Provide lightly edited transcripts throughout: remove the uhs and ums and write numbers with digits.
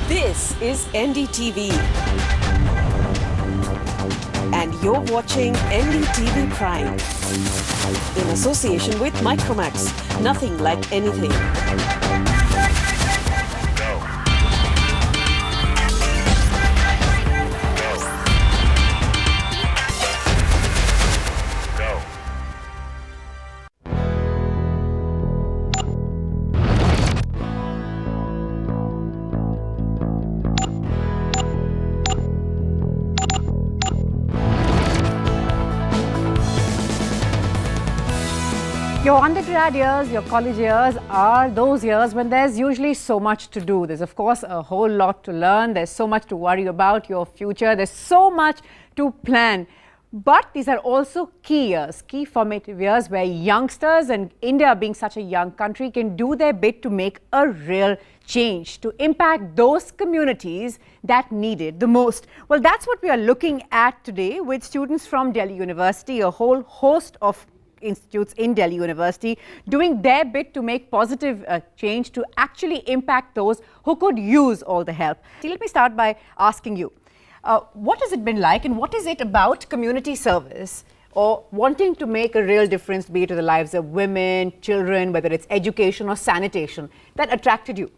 This is NDTV. And you're watching NDTV Prime. In association with Micromax. Nothing like anything. Your undergrad years, your college years are those years when there's usually so much to do. There's of course a whole lot to learn. There's so much to worry about your future. There's so much to plan. But these are also key years, key formative years where youngsters, and India being such a young country, can do their bit to make a real change, to impact those communities that need it the most. Well, that's what we are looking at today with students from Delhi University, a whole host of institutes in Delhi University doing their bit to make positive change to actually impact those who could use all the help. See, let me start by asking you, what has it been like and what is it about community service or wanting to make a real difference, be it to the lives of women, children, whether it's education or sanitation, that attracted you?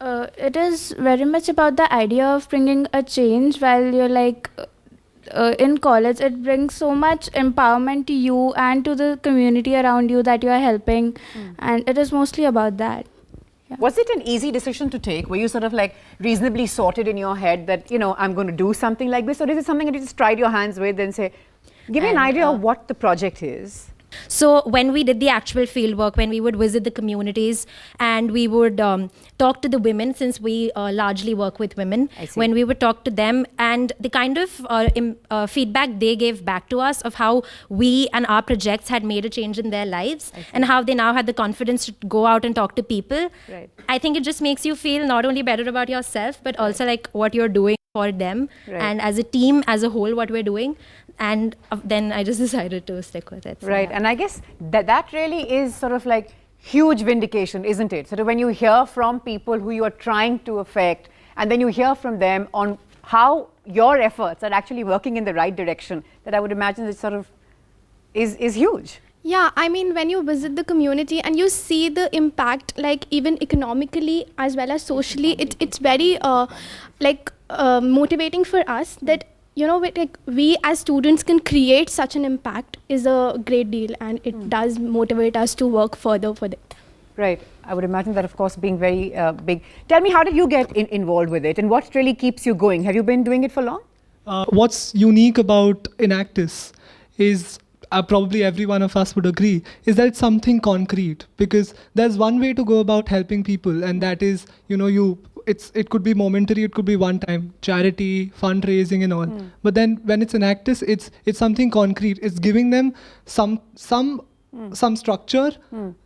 It is very much about the idea of bringing a change while you're like in college. It brings so much empowerment to you and to the community around you that you are helping, and it is mostly about that. Yeah. Was it an easy decision to take? Were you sort of like reasonably sorted in your head that, you know, I'm going to do something like this, or is it something that you just tried your hands with and say, give me an idea of what the project is? So when we did the actual field work, when we would visit the communities and we would talk to the women, since we largely work with women, when we would talk to them and the kind of feedback they gave back to us of how we and our projects had made a change in their lives and how they now had the confidence to go out and talk to people. Right. I think it just makes you feel not only better about yourself, but also like what you're doing for them and as a team, as a whole, what we're doing. And then I just decided to stick with it. So right. Yeah. And I guess that really is sort of like huge vindication, isn't it? Sort of when you hear from people who you are trying to affect and then you hear from them on how your efforts are actually working in the right direction, that I would imagine it sort of is huge. Yeah, I mean, when you visit the community and you see the impact, like even economically as well as socially, it's very motivating for us that, you know, like we as students can create such an impact is a great deal, and it does motivate us to work further for it. Right. I would imagine that, of course, being very big. Tell me, how did you get involved with it and what really keeps you going? Have you been doing it for long? What's unique about Enactus is, probably every one of us would agree, is that it's something concrete, because there's one way to go about helping people, and that is, you know, it could be momentary, it could be one time, charity, fundraising and all. But then when it's Enactus, it's something concrete. It's giving them some structure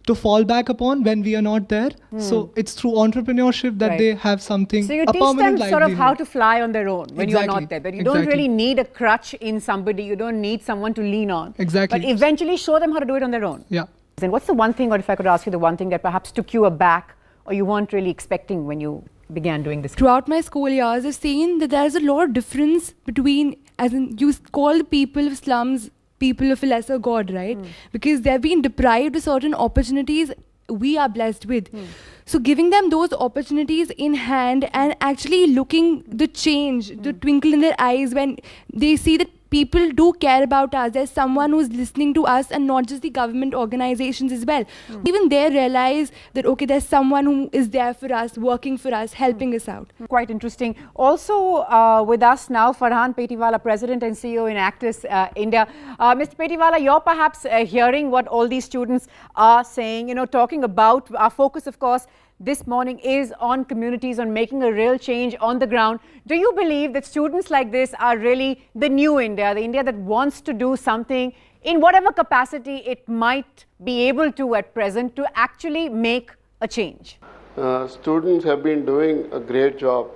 to fall back upon when we are not there. So it's through entrepreneurship that they have something. So you teach them sort of how to fly on their own when you're not there. But you don't really need a crutch in somebody. You don't need someone to lean on. Exactly. But eventually show them how to do it on their own. Yeah. And what's the one thing, or if I could ask you the one thing that perhaps took you aback or you weren't really expecting when you began doing this? Throughout my school years, I've seen that there's a lot of difference between, as in, you call the people of slums people of a lesser god, right? Because they've been deprived of certain opportunities we are blessed with. So giving them those opportunities in hand and actually looking the change, the twinkle in their eyes when they see that people do care about us. There's someone who's listening to us, and not just the government organizations as well. Even they realize that, okay, there's someone who is there for us, working for us, helping us out. Quite interesting. Also with us now, Farhan Petiwala, President and CEO in Enactus India. Mr. Petiwala, you're perhaps hearing what all these students are saying, you know, talking about our focus, of course, this morning is on communities, on making a real change on the ground. Do you believe that students like this are really the new India, the India that wants to do something in whatever capacity it might be able to at present to actually make a change? Students have been doing a great job.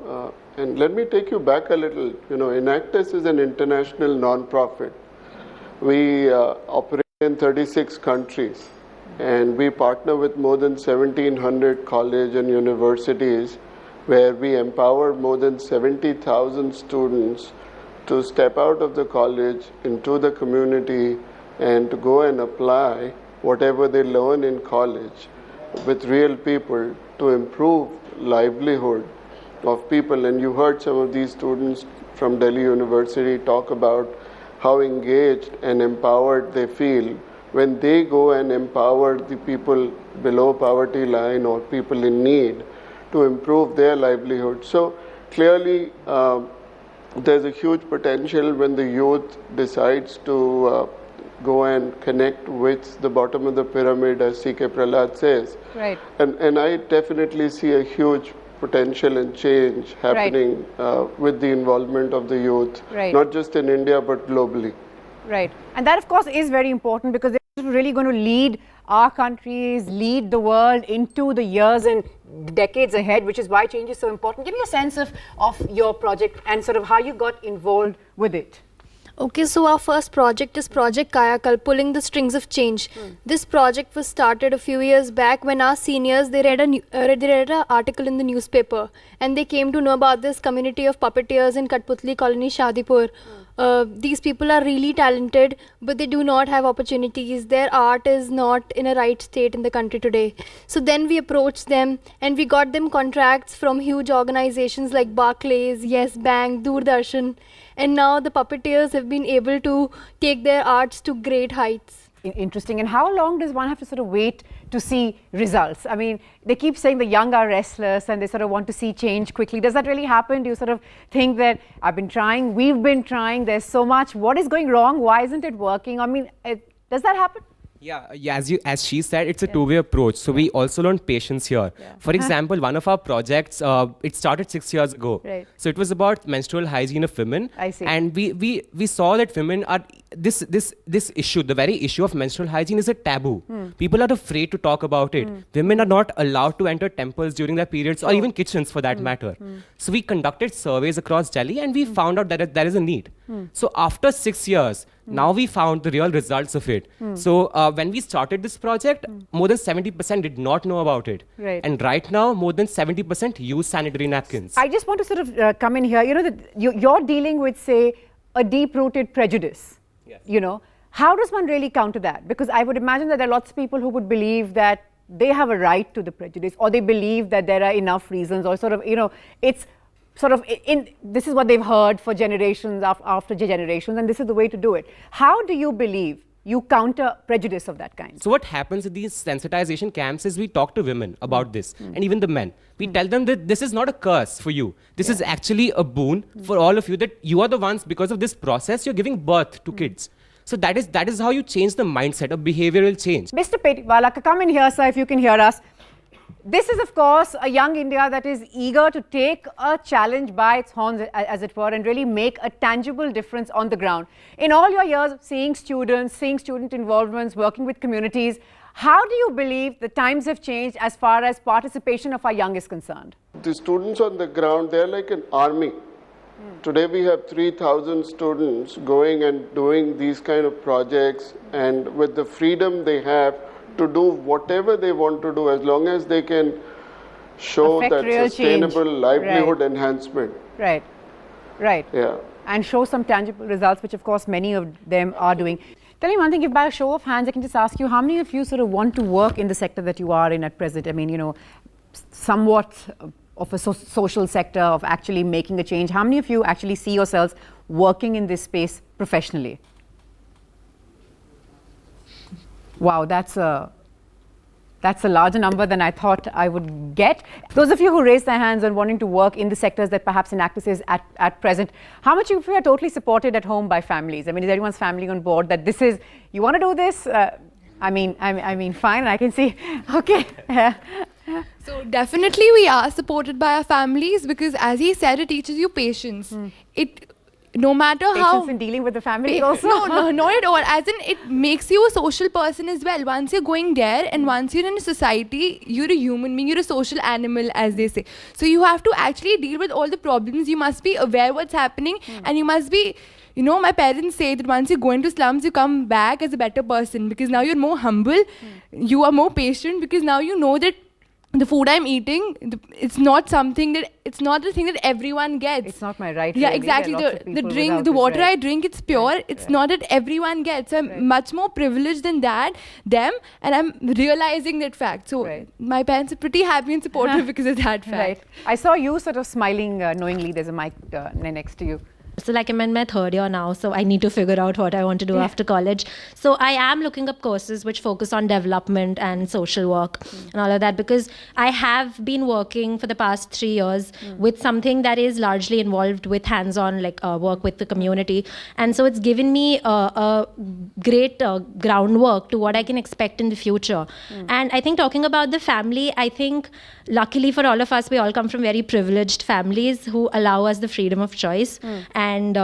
And let me take you back a little. You know, Enactus is an international non-profit. We operate in 36 countries. And we partner with more than 1,700 colleges and universities where we empower more than 70,000 students to step out of the college into the community and to go and apply whatever they learn in college with real people to improve livelihood of people. And you heard some of these students from Delhi University talk about how engaged and empowered they feel when they go and empower the people below poverty line or people in need to improve their livelihood. So clearly there's a huge potential when the youth decides to go and connect with the bottom of the pyramid, as C.K. Prahlad says. Right. And I definitely see a huge potential and change happening with the involvement of the youth, not just in India but globally. Right. And that, of course, is very important because they're really going to lead our countries, lead the world into the years and decades ahead, which is why change is so important. Give me a sense of your project and sort of how you got involved with it. Okay, so our first project is Project Kayakal, pulling the strings of change. This project was started a few years back when our seniors, they read an article in the newspaper and they came to know about this community of puppeteers in Katputli colony, Shadipur. These people are really talented, but they do not have opportunities. Their art is not in a right state in the country today. So then we approached them and we got them contracts from huge organizations like Barclays, Yes Bank, Doordarshan. And now the puppeteers have been able to take their arts to great heights. Interesting. And how long does one have to sort of wait to see results? I mean, they keep saying the young are restless and they sort of want to see change quickly. Does that really happen? Do you sort of think that I've been trying, we've been trying, there's so much, what is going wrong? Why isn't it working? I mean, does that happen? Yeah, as she said, it's a two-way approach. So we also learn patience here. For example, one of our projects, it started 6 years ago. So it was about menstrual hygiene of women. I see. And we saw that women are, this issue, the very issue of menstrual hygiene is a taboo. People are afraid to talk about it. Women are not allowed to enter temples during their periods or even kitchens for that matter. So we conducted surveys across Delhi and we found out that there is a need. So after 6 years, now we found the real results of it. So when we started this project, more than 70% did not know about it. And right now, more than 70% use sanitary napkins. I just want to sort of come in here. You know, that you're dealing with, say, a deep-rooted prejudice. You know, how does one really counter that? Because I would imagine that there are lots of people who would believe that they have a right to the prejudice, or they believe that there are enough reasons, or sort of, you know, it's sort of this is what they've heard for generations after generations, and this is the way to do it. How do you believe you counter prejudice of that kind? So what happens at these sensitization camps is we talk to women about this, and even the men. We tell them that this is not a curse for you. This is actually a boon for all of you, that you are the ones, because of this process, you're giving birth to kids. So that is how you change the mindset of behavioral change. Mr. Petiwala, come in here, sir, if you can hear us. This is, of course, a young India that is eager to take a challenge by its horns, as it were, and really make a tangible difference on the ground. In all your years of seeing student involvements, working with communities, how do you believe the times have changed as far as participation of our young is concerned? The students on the ground, they're like an army. Today we have 3,000 students going and doing these kind of projects, and with the freedom they have to do whatever they want to do, as long as they can show that sustainable livelihood enhancement. Right. Yeah. And show some tangible results, which of course many of them are doing. Tell me one thing, if by a show of hands I can just ask you, how many of you sort of want to work in the sector that you are in at present? I mean, you know, somewhat of a social sector, of actually making a change. How many of you actually see yourselves working in this space professionally? Wow, that's a larger number than I thought I would get. Those of you who raised their hands on wanting to work in the sectors that perhaps Enactus is at present, how much of you are totally supported at home by families? I mean, is everyone's family on board that this is, you want to do this? I mean, fine, I can see, okay. So definitely we are supported by our families, because as he said, it teaches you patience. No matter how... Patience in dealing with the family also? No, not at all. As in, it makes you a social person as well. Once you're going there and once you're in a society, you're a human being, you're a social animal, as they say. So you have to actually deal with all the problems. You must be aware what's happening, and you must be... You know, my parents say that once you go into slums, you come back as a better person, because now you're more humble, you are more patient, because now you know that the food I'm eating, it's not something that, it's not the thing that everyone gets. It's not my right. Yeah, really. exactly. There are lots of The people drink, without the it, water right. I drink, it's pure. It's not that everyone gets. I'm much more privileged than them, and I'm realizing that fact. So my parents are pretty happy and supportive because of that fact. Right. I saw you sort of smiling knowingly. There's a mic next to you. So like I'm in my third year now, so I need to figure out what I want to do after college. So I am looking up courses which focus on development and social work and all of that, because I have been working for the past 3 years with something that is largely involved with hands-on like work with the community. And so it's given me a great groundwork to what I can expect in the future. And I think talking about the family, I think luckily for all of us, we all come from very privileged families who allow us the freedom of choice. And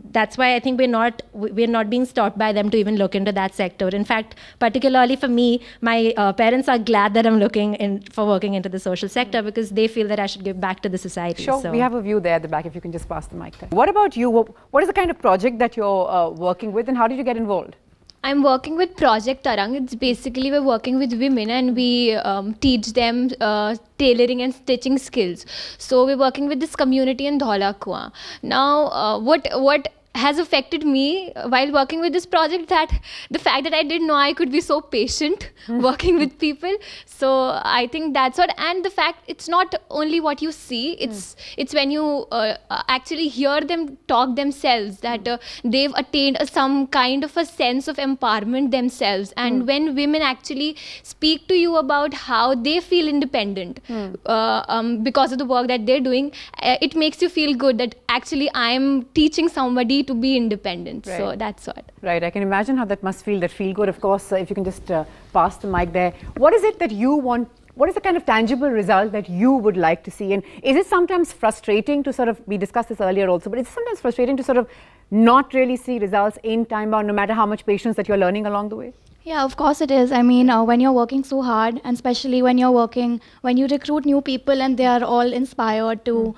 that's why I think we're not being stopped by them to even look into that sector. In fact, particularly for me, my parents are glad that I'm looking for working into the social sector, because they feel that I should give back to the society. Sure, we have a view there at the back, if you can just pass the mic there. What about you? What is the kind of project that you're working with, and how did you get involved? I'm working with Project Tarang. It's basically we're working with women, and we teach them tailoring and stitching skills. So we're working with this community in Dhaula Kuan. Now, what has affected me while working with this project, that the fact that I didn't know I could be so patient working with people. So I think that's what, and the fact it's not only what you see, it's when you actually hear them talk themselves, that they've attained some kind of a sense of empowerment themselves. And when women actually speak to you about how they feel independent because of the work that they're doing, it makes you feel good that actually I'm teaching somebody to be independent. Right. So that's what. Right, I can imagine how that must feel, that feel good. Of course, if you can just pass the mic there. What is it that you want, what is the kind of tangible result that you would like to see? And is it sometimes frustrating to sort of, we discussed this earlier also, but is it sometimes frustrating to sort of not really see results in time bound, no matter how much patience that you're learning along the way? Yeah, of course it is. I mean, when you're working so hard, and especially when you recruit new people and they are all inspired to,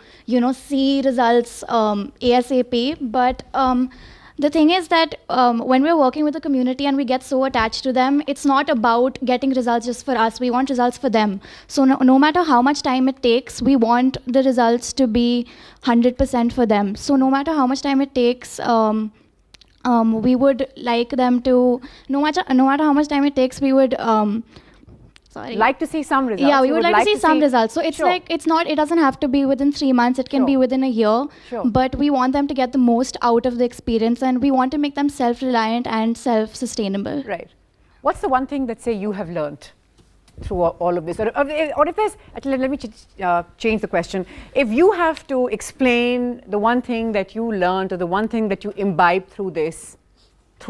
see results ASAP. But the thing is that when we're working with the community and we get so attached to them, it's not about getting results just for us. We want results for them. So no matter how much time it takes, we want the results to be 100% for them. So no matter how much time it takes, we would like them to, no matter how much time it takes, we would like to see some results. Yeah, we would like to see some results. So it's Sure. like, it doesn't have to be within 3 months, it can be within a year. Sure. But we want them to get the most out of the experience, and we want to make them self-reliant and self-sustainable. Right. What's the one thing that, say, you have learned through all of this? Or if there's, let me change the question. If you have to explain the one thing that you learned, or the one thing that you imbibed through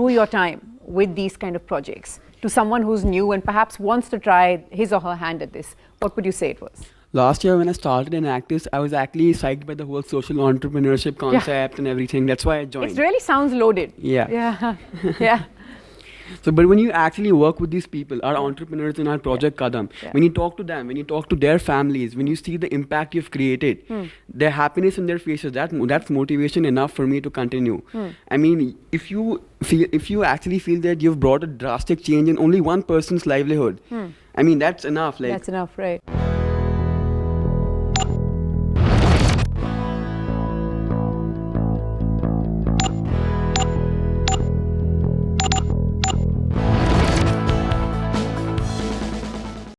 your time with these kind of projects, to someone who's new and perhaps wants to try his or her hand at this, what would you say it was? Last year when I started in Enactus, I was actually psyched by the whole social entrepreneurship concept and everything. That's why I joined. It really sounds loaded. Yeah. Yeah. Yeah. So, but when you actually work with these people, our entrepreneurs in our project Kadam, when you talk to them, when you talk to their families, when you see the impact you've created, their happiness in their faces, that's motivation enough for me to continue. I mean, if you actually feel that you've brought a drastic change in only one person's livelihood, I mean, that's enough. That's enough, right.